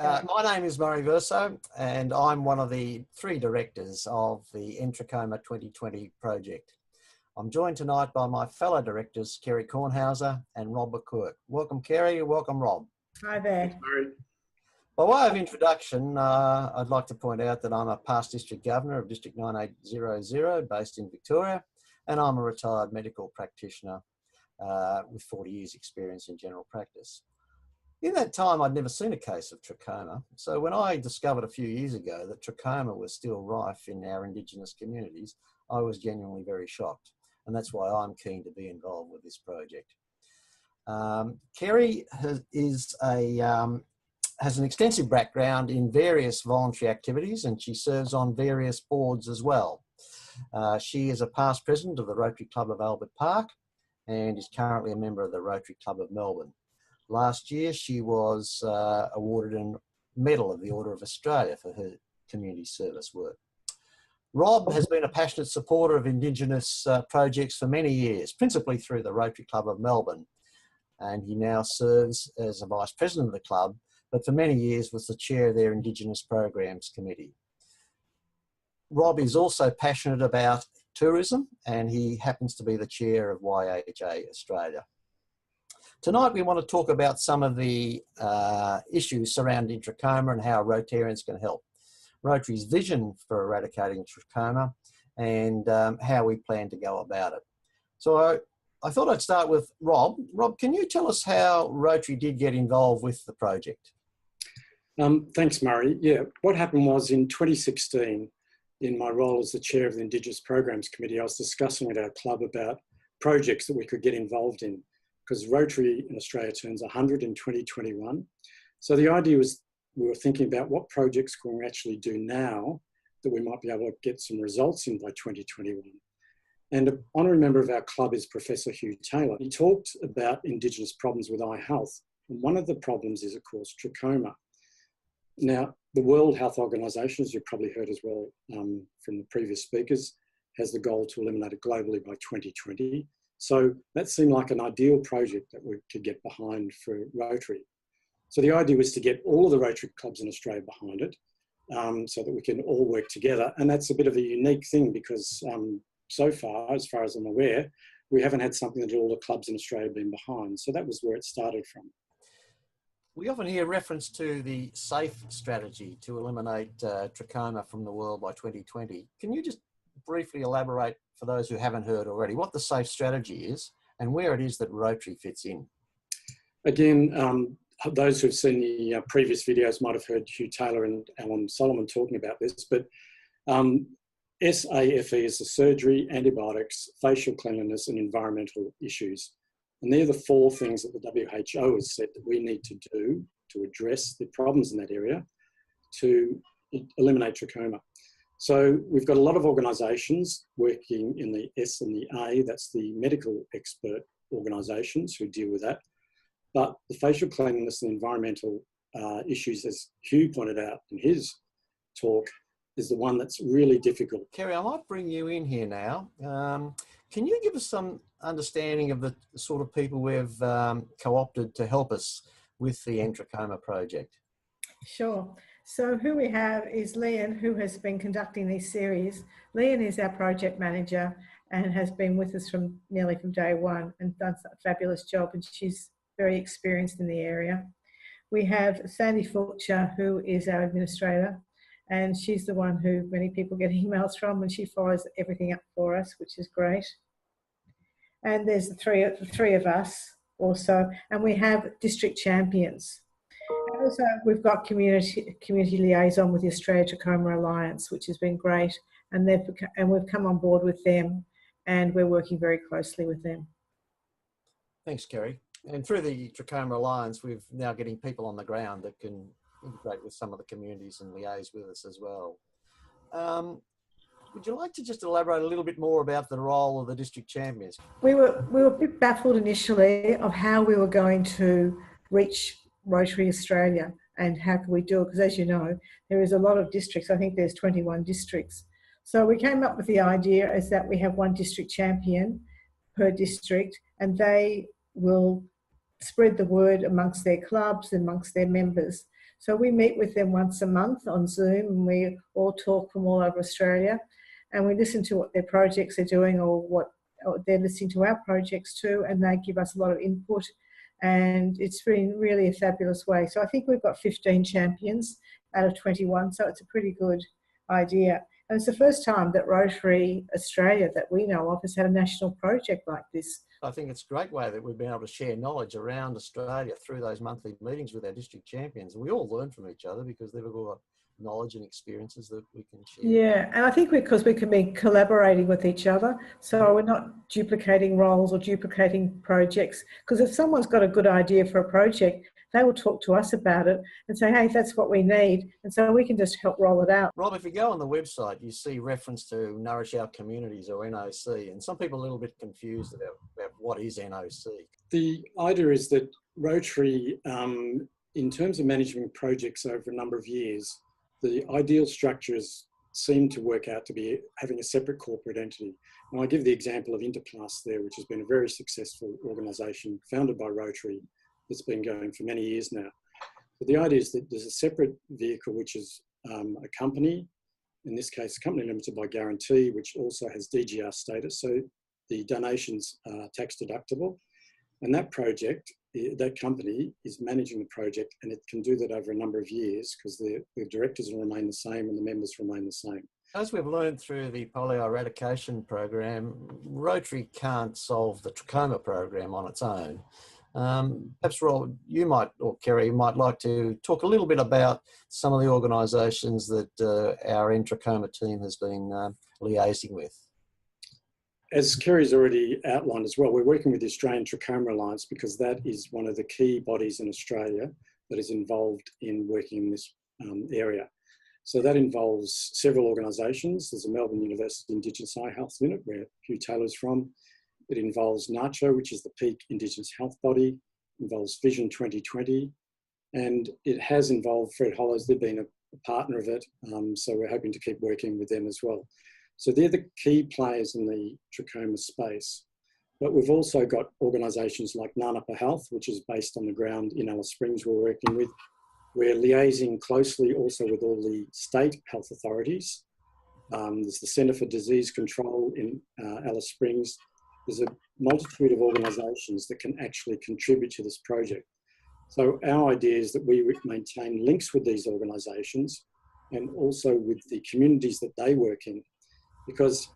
My name is Murray Verso, and I'm one of the 3 directors of the Trachoma 2020 project. I'm joined tonight by my fellow directors, Kerry Kornhauser and Rob McCourt. Welcome, Kerry. Welcome, Rob. Hi there. Thanks, Murray. By way of introduction, I'd like to point out that I'm a past district governor of District 9800 based in Victoria, and I'm a retired medical practitioner with 40 years experience in general practice. In that time, I'd never seen a case of trachoma. So when I discovered a few years ago that trachoma was still rife in our Indigenous communities, I was genuinely very shocked. And that's why I'm keen to be involved with this project. Kerry has an extensive background in various voluntary activities, and she serves on various boards as well. She is a past president of the Rotary Club of Albert Park and is currently a member of the Rotary Club of Melbourne. Last year, she was awarded a Medal of the Order of Australia for her community service work. Rob has been a passionate supporter of Indigenous projects for many years, principally through the Rotary Club of Melbourne. And he now serves as a Vice President of the club, but for many years was the chair of their Indigenous Programs Committee. Rob is also passionate about tourism, and he happens to be the chair of YHA Australia. Tonight we want to talk about some of the issues surrounding trachoma and how Rotarians can help. Rotary's vision for eradicating trachoma and how we plan to go about it. So I thought I'd start with Rob. Rob, can you tell us how Rotary did get involved with the project? Thanks, Murray. Yeah, what happened was in 2016, in my role as the chair of the Indigenous Programs Committee, I was discussing at our club about projects that we could get involved in, because Rotary in Australia turns 100 in 2021. So the idea was we were thinking about what projects can we actually do now that we might be able to get some results in by 2021. And an honorary member of our club is Professor Hugh Taylor. He talked about Indigenous problems with eye health. And one of the problems is, of course, trachoma. Now, the World Health Organization, as you've probably heard as well from the previous speakers, has the goal to eliminate it globally by 2020. So that seemed like an ideal project that we could get behind for Rotary. So the idea was to get all of the Rotary clubs in Australia behind it so that we can all work together. And that's a bit of a unique thing because so far as I'm aware, we haven't had something that all the clubs in Australia have been behind. So that was where it started from. We often hear reference to the SAFE strategy to eliminate trachoma from the world by 2020. Can you just briefly elaborate for those who haven't heard already what the SAFE strategy is and where it is that Rotary fits in? Again, those who've seen the previous videos might have heard Hugh Taylor and Alan Solomon talking about this, but SAFE is the surgery, antibiotics, facial cleanliness and environmental issues. And they're the 4 things that the WHO has said that we need to do to address the problems in that area to eliminate trachoma. So we've got a lot of organisations working in the S and the A, that's the medical expert organisations who deal with that. But the facial cleanliness and environmental issues, as Hugh pointed out in his talk, is the one that's really difficult. Kerry, I might bring you in here now. Can you give us some understanding of the sort of people we've co-opted to help us with the Trachoma project? Sure. So who we have is Leanne, who has been conducting these series. Leanne is our project manager and has been with us from nearly from day one and done a fabulous job, and she's very experienced in the area. We have Sandy Fulcher, who is our administrator, and she's the one who many people get emails from, and she follows everything up for us, which is great. And there's the three of us also, and we have district champions. And also, we've got community liaison with the Australia Trachoma Alliance, which has been great, and we've come on board with them, and we're working very closely with them. Thanks, Kerry. And through the Trachoma Alliance, we're now getting people on the ground that can integrate with some of the communities and liaise with us as well. Would you like to just elaborate a little bit more about the role of the district champions? We were a bit baffled initially of how we were going to reach Rotary Australia and how could we do it, because as you know, there is a lot of districts. I think there's 21 districts. So we came up with the idea is that we have one district champion per district, and they will spread the word amongst their clubs, amongst their members. So we meet with them once a month on Zoom, and we all talk from all over Australia, and we listen to what their projects are doing, or what they're listening to our projects too, and they give us a lot of input, and it's been really a fabulous way. So I think we've got 15 champions out of 21, so it's a pretty good idea. And it's the first time that Rotary Australia that we know of has had a national project like this. I think it's a great way that we've been able to share knowledge around Australia through those monthly meetings with our district champions. We all learn from each other because they've all got knowledge and experiences that we can share. Yeah, and I think because we can be collaborating with each other, so we're not duplicating roles or duplicating projects. Because if someone's got a good idea for a project, they will talk to us about it and say, hey, that's what we need. And so we can just help roll it out. Rob, if you go on the website, you see reference to Nourish Our Communities, or NOC, and some people are a little bit confused about what is NOC. The idea is that Rotary, in terms of managing projects over a number of years, the ideal structures seem to work out to be having a separate corporate entity. And I give the example of Interplus there, which has been a very successful organisation founded by Rotary that's been going for many years now. But the idea is that there's a separate vehicle, which is a company, in this case, a company limited by guarantee, which also has DGR status. So the donations are tax deductible. And that project, that company is managing the project, and it can do that over a number of years because the directors will remain the same and the members remain the same. As we've learned through the polio eradication program, Rotary can't solve the trachoma program on its own. Perhaps Rob, you might, or Kerry, might like to talk a little bit about some of the organisations that our End Trachoma team has been liaising with. As Kerry's already outlined as well, we're working with the Australian Trachoma Alliance because that is one of the key bodies in Australia that is involved in working in this area. So that involves several organisations. There's a Melbourne University Indigenous Eye Health Unit, where Hugh Taylor's from. It involves NACHO, which is the peak Indigenous health body. It involves Vision 2020. And it has involved Fred Hollows. They've been a partner of it. So we're hoping to keep working with them as well. So they're the key players in the trachoma space. But we've also got organisations like Nanapa Health, which is based on the ground in Alice Springs we're working with. We're liaising closely also with all the state health authorities. There's the Centre for Disease Control in Alice Springs. There's a multitude of organisations that can actually contribute to this project. So our idea is that we maintain links with these organisations and also with the communities that they work in, because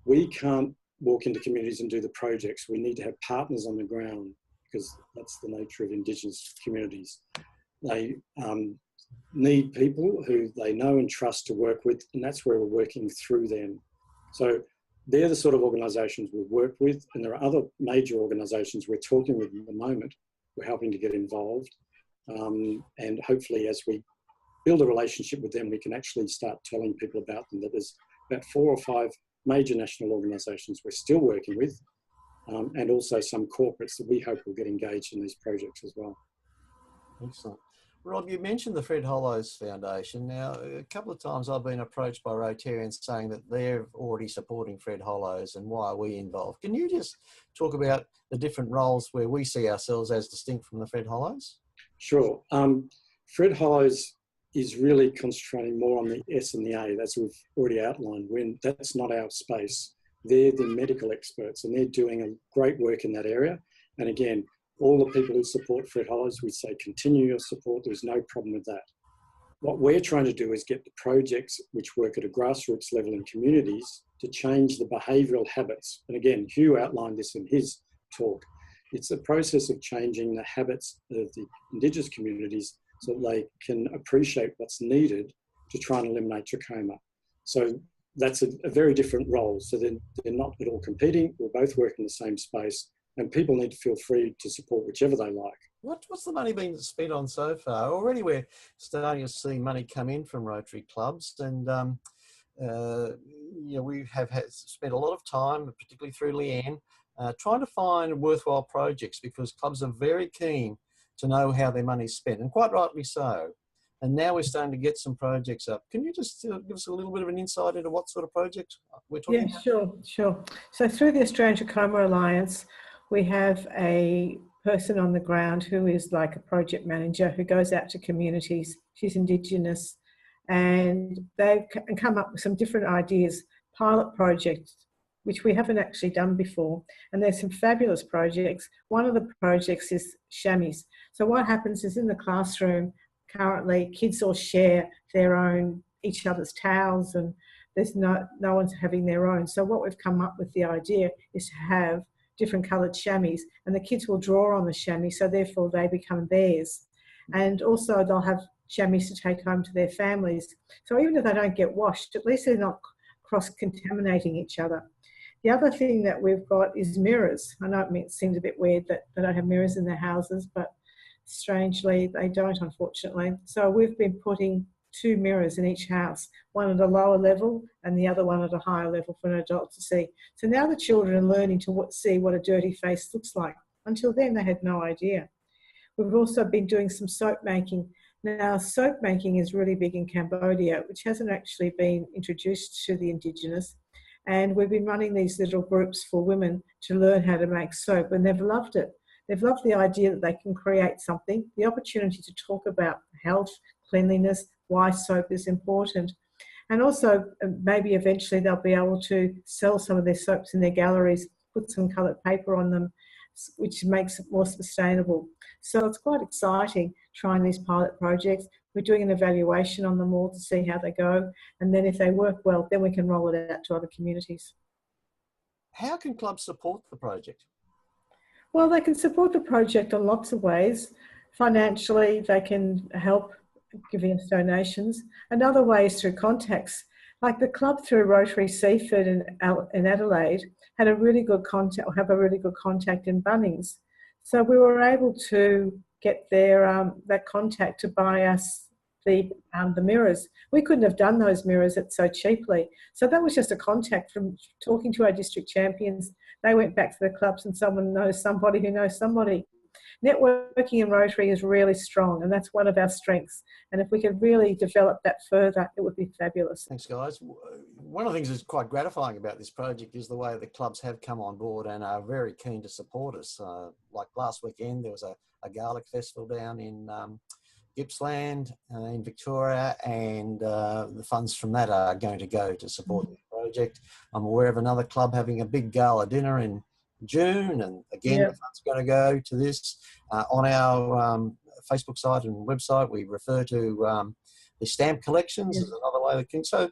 we can't walk into communities and do the projects. We need to have partners on the ground because that's the nature of Indigenous communities. They need people who they know and trust to work with, and that's where we're working through them. So they're the sort of organisations we work with, and there are other major organisations we're talking with at the moment. We're helping to get involved, and hopefully as we build a relationship with them, we can actually start telling people about them. That there's about 4 or 5 major national organisations we're still working with, and also some corporates that we hope will get engaged in these projects as well. Excellent. Rob, you mentioned the Fred Hollows Foundation. Now, a couple of times I've been approached by Rotarians saying that they're already supporting Fred Hollows, and why are we involved? Can you just talk about the different roles where we see ourselves as distinct from the Fred Hollows? Sure. Fred Hollows is really concentrating more on the S and the A, as we've already outlined. When that's not our space. They're the medical experts, and they're doing a great work in that area. And again, all the people who support Fred Hollows, we say continue your support. There's no problem with that. What we're trying to do is get the projects which work at a grassroots level in communities to change the behavioural habits. And again, Hugh outlined this in his talk. It's a process of changing the habits of the Indigenous communities so that they can appreciate what's needed to try and eliminate trachoma. So that's a very different role. So they're not at all competing. We're both working in the same space, and people need to feel free to support whichever they like. What's the money being spent on so far? Already we're starting to see money come in from Rotary clubs, and you know, we have spent a lot of time, particularly through Leanne, trying to find worthwhile projects, because clubs are very keen to know how their money's spent, and quite rightly so. And now we're starting to get some projects up. Can you just give us a little bit of an insight into what sort of projects we're talking about? Yeah, sure. So through the Australian Trachoma Alliance, we have a person on the ground who is like a project manager who goes out to communities. She's Indigenous, and they come up with some different ideas, pilot projects, which we haven't actually done before. And there's some fabulous projects. One of the projects is chamois. So what happens is in the classroom, currently kids all share each other's towels, and there's no one's having their own. So what we've come up with the idea is to have different coloured chamois, and the kids will draw on the chamois, so therefore they become theirs. And also they'll have chamois to take home to their families. So even if they don't get washed, at least they're not cross-contaminating each other. The other thing that we've got is mirrors. I know it seems a bit weird that they don't have mirrors in their houses, but strangely they don't, unfortunately. So we've been putting 2 mirrors in each house, one at a lower level and the other one at a higher level for an adult to see. So now the children are learning to see what a dirty face looks like. Until then, they had no idea. We've also been doing some soap making. Now, soap making is really big in Cambodia, which hasn't actually been introduced to the Indigenous. And we've been running these little groups for women to learn how to make soap, and they've loved it. They've loved the idea that they can create something, the opportunity to talk about health, cleanliness, why soap is important. And also maybe eventually they'll be able to sell some of their soaps in their galleries, put some coloured paper on them, which makes it more sustainable. So it's quite exciting trying these pilot projects. We're doing an evaluation on them all to see how they go. And then if they work well, then we can roll it out to other communities. How can clubs support the project? Well, they can support the project in lots of ways. Financially, they can help giving us donations. Another way is through contacts. Like the club through Rotary Seaford in Adelaide had a really good contact, or have a really good contact in Bunnings. So we were able to get their that contact to buy us the mirrors. We couldn't have done those mirrors so cheaply. So that was just a contact from talking to our district champions. They went back to the clubs, and someone knows somebody who knows somebody. Networking in Rotary is really strong, and that's one of our strengths. And if we could really develop that further, it would be fabulous. Thanks, guys. One of the things that's quite gratifying about this project is the way the clubs have come on board and are very keen to support us. Like last weekend, there was a garlic festival down in Gippsland in Victoria, and the funds from that are going to go to support the project. I'm aware of another club having a big gala dinner in June, and again, the fund's going to go to this. On our Facebook site and website, we refer to the stamp collections as another way of thing. So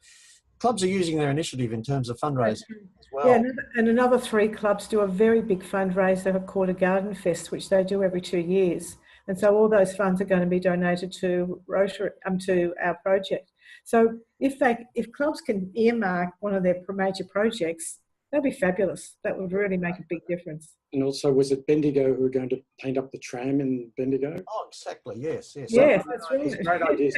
clubs are using their initiative in terms of fundraising as well. Yeah, and another 3 clubs do a very big fundraiser called a Garden Fest, which they do every 2 years. And so all those funds are going to be donated to Rotary, to our project. So if clubs can earmark one of their major projects, that'd be fabulous. That would really make a big difference. And also, was it Bendigo who were going to paint up the tram in Bendigo? Oh, exactly. Yes. Yes, that's right. It's great ideas.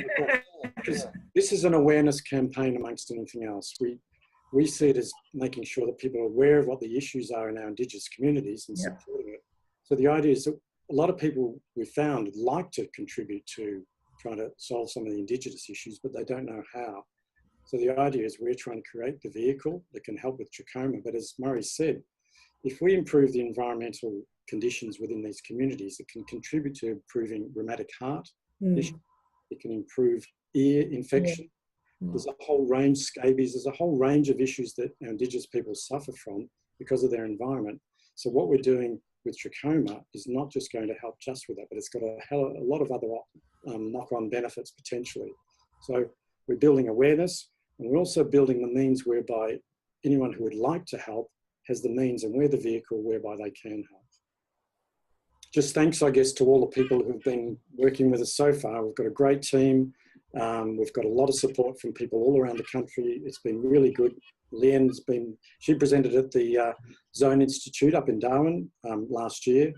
Because this is an awareness campaign amongst anything else. We see it as making sure that people are aware of what the issues are in our Indigenous communities and supporting it. So the idea is that a lot of people we've found like to contribute to trying to solve some of the Indigenous issues, but they don't know how. So the idea is we're trying to create the vehicle that can help with trachoma. But as Murray said, if we improve the environmental conditions within these communities, it can contribute to improving rheumatic heart issues. It can improve ear infection. There's a whole range, scabies, there's a whole range of issues that our Indigenous people suffer from because of their environment. So what we're doing with trachoma is not just going to help just with that, but it's got a lot of other knock-on benefits potentially. So we're building awareness, and we're also building the means whereby anyone who would like to help has the means, and we're the vehicle whereby they can help. Just thanks, I guess, to all the people who've been working with us so far. We've got a great team. We've got a lot of support from people all around the country. It's been really good. She presented at the Zone Institute up in Darwin last year,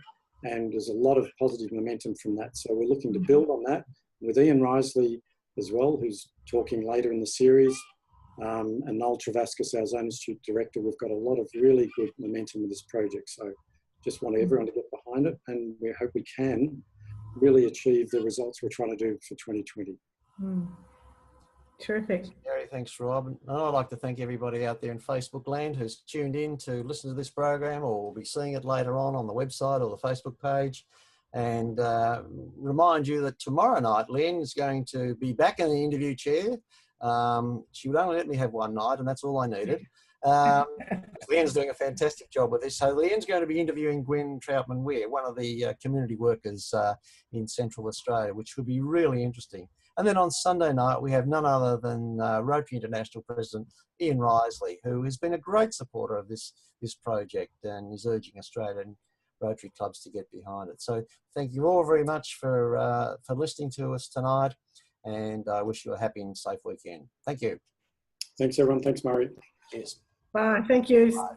and there's a lot of positive momentum from that. So we're looking to build on that with Ian Risley as well, who's talking later in the series, and Noel Travascus, our Zone Institute Director. We've got a lot of really good momentum with this project. So just want everyone to get behind it, and we hope we can really achieve the results we're trying to do for 2020. Terrific. Gary, thanks, Rob. And I'd like to thank everybody out there in Facebook land who's tuned in to listen to this program, or will be seeing it later on the website or the Facebook page. And remind you that tomorrow night, Lynn is going to be back in the interview chair. She would only let me have one night, and that's all I needed. Leanne's doing a fantastic job with this. So Leanne's going to be interviewing Gwen Troutman-Weir, one of the community workers in Central Australia, which would be really interesting. And then on Sunday night, we have none other than Rotary International President Ian Risley, who has been a great supporter of this project and is urging Australian Rotary clubs to get behind it. So thank you all very much for listening to us tonight, and I wish you a happy and safe weekend. Thank you. Thanks, everyone. Thanks, Murray. Cheers. Bye. Thank you. Bye.